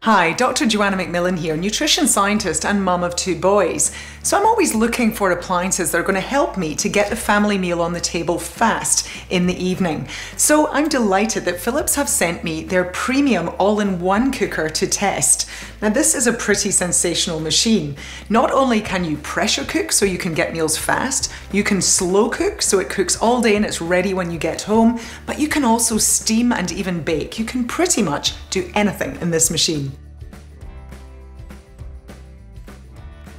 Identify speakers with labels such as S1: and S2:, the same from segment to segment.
S1: Hi, Dr. Joanna McMillan here, nutrition scientist and mum of 2 boys. So I'm always looking for appliances that are going to help me to get the family meal on the table fast in the evening. So I'm delighted that Philips have sent me their premium all-in-one cooker to test. Now this is a pretty sensational machine. Not only can you pressure cook so you can get meals fast, you can slow cook so it cooks all day and it's ready when you get home, but you can also steam and even bake. You can pretty much do anything in this machine.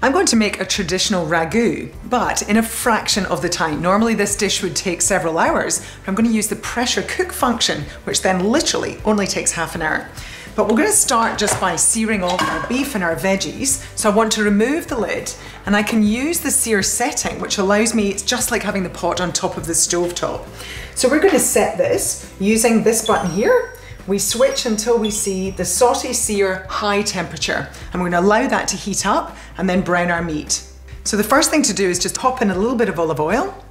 S1: I'm going to make a traditional ragu, but in a fraction of the time. Normally this dish would take several hours, but I'm going to use the pressure cook function, which then literally only takes half an hour. But we're going to start just by searing off our beef and our veggies. So I want to remove the lid, and I can use the sear setting, which allows me, it's just like having the pot on top of the stove top. So we're going to set this using this button here. We switch until we see the saute sear high temperature. And we're going to allow that to heat up and then brown our meat. So the first thing to do is just pop in a little bit of olive oil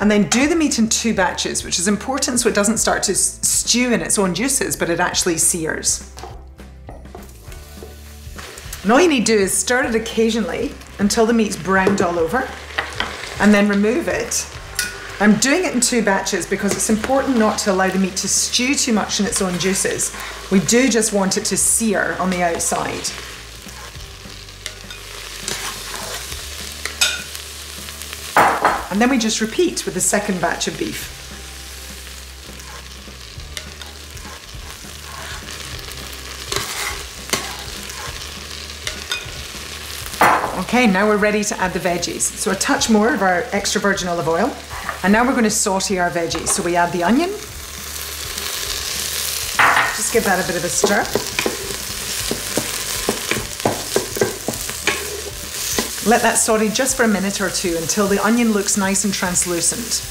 S1: and then do the meat in 2 batches, which is important so it doesn't start to stew in its own juices, but it actually sears. And all you need to do is stir it occasionally until the meat's browned all over and then remove it. I'm doing it in 2 batches because it's important not to allow the meat to stew too much in its own juices. We do just want it to sear on the outside. And then we just repeat with the second batch of beef. Okay, now we're ready to add the veggies. So a touch more of our extra virgin olive oil. And now we're going to saute our veggies. So we add the onion. Just give that a bit of a stir. Let that saute just for a minute or 2 until the onion looks nice and translucent.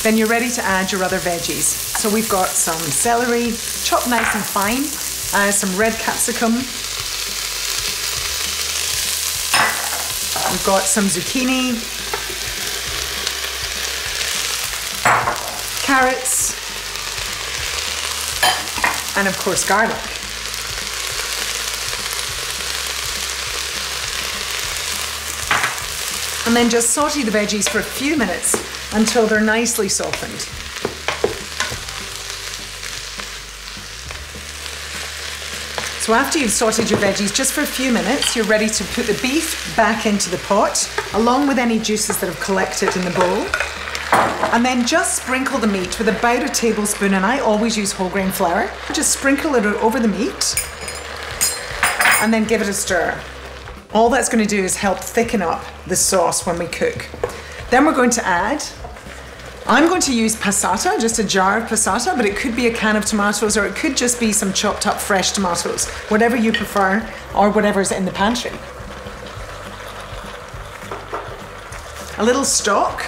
S1: Then you're ready to add your other veggies. So we've got some celery, chopped nice and fine, some red capsicum. We've got some zucchini, carrots, and of course garlic. And then just saute the veggies for a few minutes until they're nicely softened. So after you've sauteed your veggies just for a few minutes, you're ready to put the beef back into the pot, along with any juices that have collected in the bowl. And then just sprinkle the meat with about a tablespoon, and I always use whole grain flour. Just sprinkle it over the meat, and then give it a stir. All that's going to do is help thicken up the sauce when we cook. Then we're going to add, I'm going to use passata, just a jar of passata, but it could be a can of tomatoes or it could just be some chopped up fresh tomatoes, whatever you prefer or whatever's in the pantry. A little stock.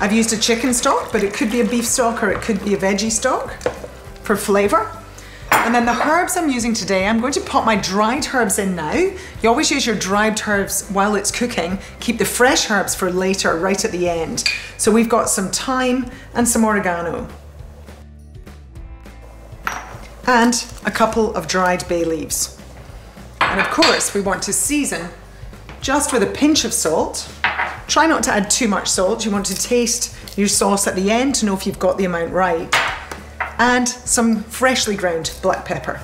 S1: I've used a chicken stock, but it could be a beef stock or it could be a veggie stock for flavor. And then the herbs I'm using today, I'm going to pop my dried herbs in now. You always use your dried herbs while it's cooking. Keep the fresh herbs for later, right at the end. So we've got some thyme and some oregano. And a couple of dried bay leaves. And of course, we want to season just with a pinch of salt. Try not to add too much salt. You want to taste your sauce at the end to know if you've got the amount right. And some freshly ground black pepper.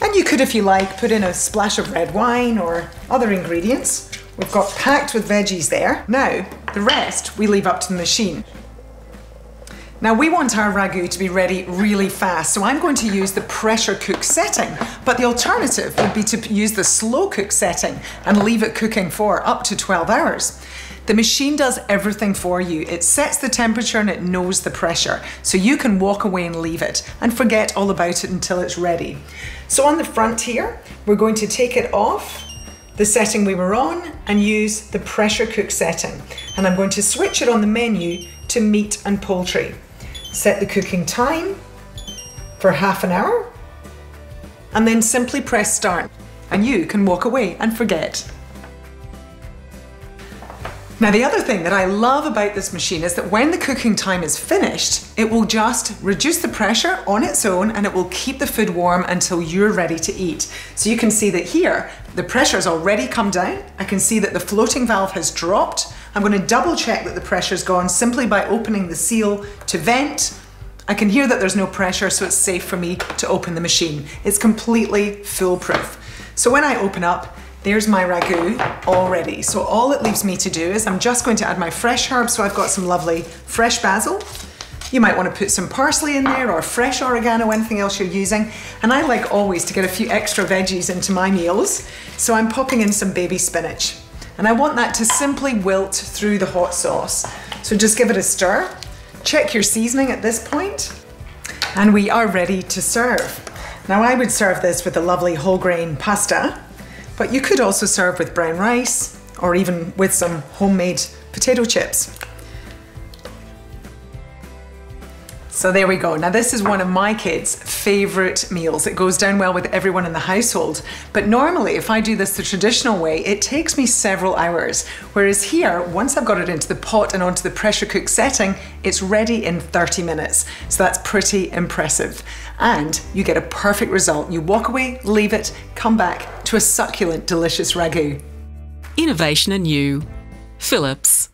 S1: And you could, if you like, put in a splash of red wine or other ingredients. We've got packed with veggies there. Now, the rest we leave up to the machine. Now we want our ragu to be ready really fast, so I'm going to use the pressure cook setting, but the alternative would be to use the slow cook setting and leave it cooking for up to 12 hours. The machine does everything for you. It sets the temperature and it knows the pressure. So you can walk away and leave it and forget all about it until it's ready. So on the front here, we're going to take it off the setting we were on and use the pressure cook setting. And I'm going to switch it on the menu to meat and poultry. Set the cooking time for half an hour and then simply press start and you can walk away and forget. Now the other thing that I love about this machine is that when the cooking time is finished, it will just reduce the pressure on its own and it will keep the food warm until you're ready to eat. So you can see that here, the pressure has already come down. I can see that the floating valve has dropped. I'm going to double check that the pressure's gone simply by opening the seal to vent. I can hear that there's no pressure, so it's safe for me to open the machine. It's completely foolproof. So when I open up, there's my ragu all ready. So all it leaves me to do is I'm just going to add my fresh herbs. So I've got some lovely fresh basil. You might want to put some parsley in there or fresh oregano, anything else you're using. And I like always to get a few extra veggies into my meals. So I'm popping in some baby spinach. And I want that to simply wilt through the hot sauce. So just give it a stir. Check your seasoning at this point. And we are ready to serve. Now I would serve this with a lovely whole grain pasta. But you could also serve with brown rice or even with some homemade potato chips. So there we go. Now this is one of my kids' favorite meals. It goes down well with everyone in the household. But normally if I do this the traditional way, it takes me several hours. Whereas here, once I've got it into the pot and onto the pressure cook setting, it's ready in 30 minutes. So that's pretty impressive. And you get a perfect result. You walk away, leave it, come back to a succulent, delicious ragu.
S2: Innovation anew. Philips.